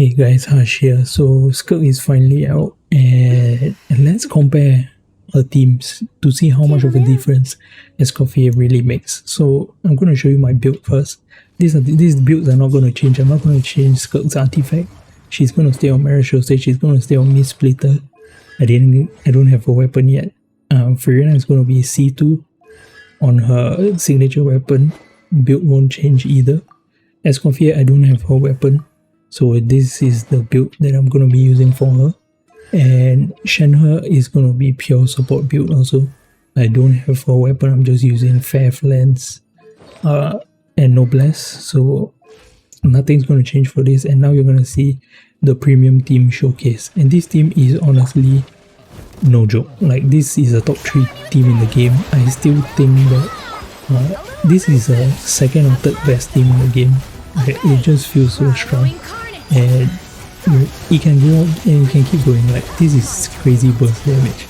Hey guys, Harsh here. So Skirk is finally out and let's compare her teams to see how much of a difference Escoffier really makes. So I'm going to show you my build first. These builds are not going to change. I'm not going to change Skirk's artifact. She's going to stay on Marishose. She's going to stay on Mist Splitter. I don't have a weapon yet. Furina is going to be C2 on her signature weapon. Build won't change either. Escoffier, I don't have her weapon. So this is the build that I'm going to be using for her. And Shenhe is going to be pure support build also. I don't have her weapon, I'm just using Fair Lens and Noblesse. So nothing's going to change for this. And now you're going to see the premium team showcase. And this team is honestly no joke. Like, this is a top 3 team in the game. I still think that this is a second or third best team in the game. It just feels so strong. And it can go on and it can keep going. Like, this is crazy burst damage.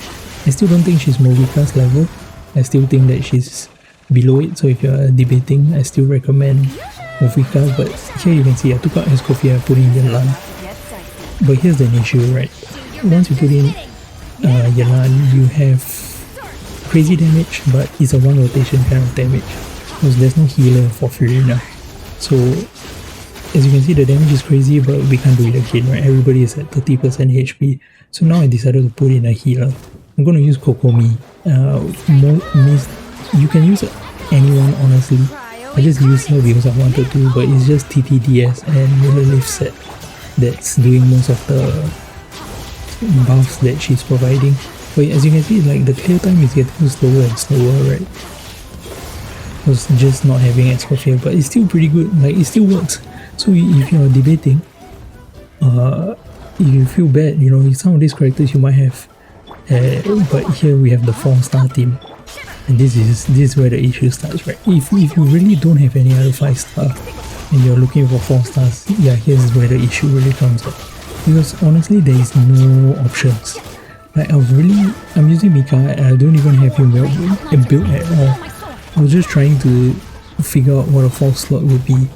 I still don't think she's Movika's level. I still think that she's below it. So if you're debating, I still recommend Movika. But here you can see I took out Escoffier, I put in Yelan. But here's the issue, right? Once you put in Yelan, you have crazy damage, but it's a one rotation kind of damage because there's no healer for Furina. So as you can see, the damage is crazy, but we can't do it again, right? Everybody is at 30% HP. So now I decided to put in a healer. I'm going to use Kokomi. You can use anyone, honestly. I just used her because I wanted to, but it's just TTDS and Yelan set that's doing most of the buffs that she's providing. But as you can see, like, the clear time is getting slower and slower, right? Was just not having Escoffier, but it's still pretty good. Like, it still works. So if you're debating, if you feel bad, you know, some of these characters you might have, but here we have the 4-star team, and this is where the issue starts, right? If you really don't have any other 5-star and you're looking for 4 stars, yeah, here's where the issue really comes up. Because honestly, there is no options. Like, I'm using Mika and I don't even have him built at all. I was just trying to figure out what a 4th slot would be.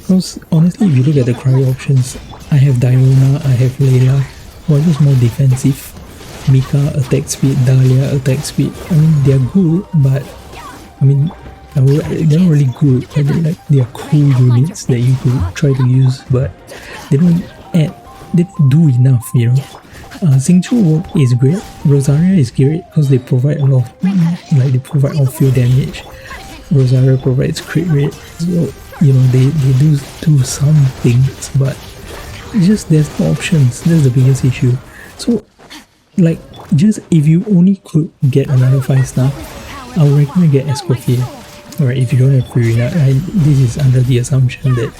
Because honestly, if you look at the cryo options, I have Diona, I have Layla, who are just more defensive. Mika, attack speed, Dahlia, attack speed. I mean, they're good, but I mean, they're not really good. They are cool units that you could try to use, but they don't do enough, you know. Xingqiu is great. Rosaria is great because they provide a lot of, they provide off-field damage. Rosaria provides crit rate, so you know they do some things, but just there's no options. That's the biggest issue. So, like, just if you only could get another 5-star, I would recommend get Escoffier. Alright, if you don't have Furina, this is under the assumption that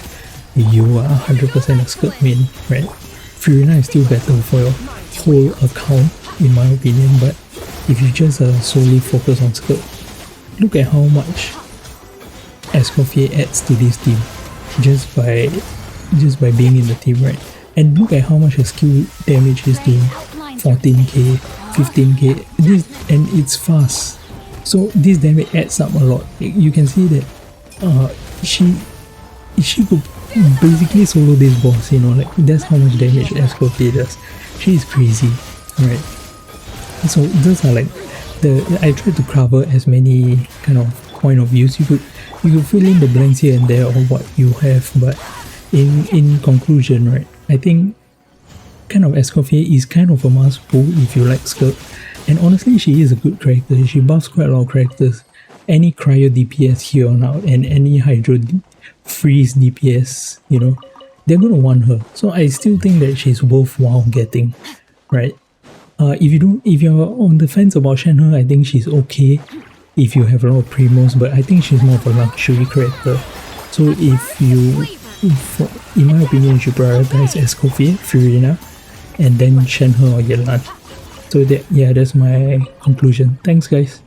you are 100% a Skirk main, right? Furina is still better for your whole account, in my opinion, but if you just solely focus on Skirk, look at how much Escoffier adds to this team just by being in the team, right? And look at how much her skill damage is doing. 14k, 15k, and it's fast. So this damage adds up a lot. You can see that she could basically solo this boss, you know, like, that's how much damage Escoffier does. She is crazy, right? So those are like I tried to cover as many kind of point of views. You could fill in the blanks here and there or what you have, but in conclusion, right, I think kind of Escoffier is kind of a must pull if you like Skirk. And honestly, she is a good character. She buffs quite a lot of characters. Any cryo DPS here on out and any hydro freeze DPS, you know, they're gonna want her. So I still think that she's worthwhile getting, right? If you're on the fence about Shenhe, I think she's okay if you have a lot of primos, but I think she's more of a luxury character. So in my opinion, you should prioritize Escoffier, Furina, and then Shenhe or Yelan. So that's my conclusion. Thanks, guys.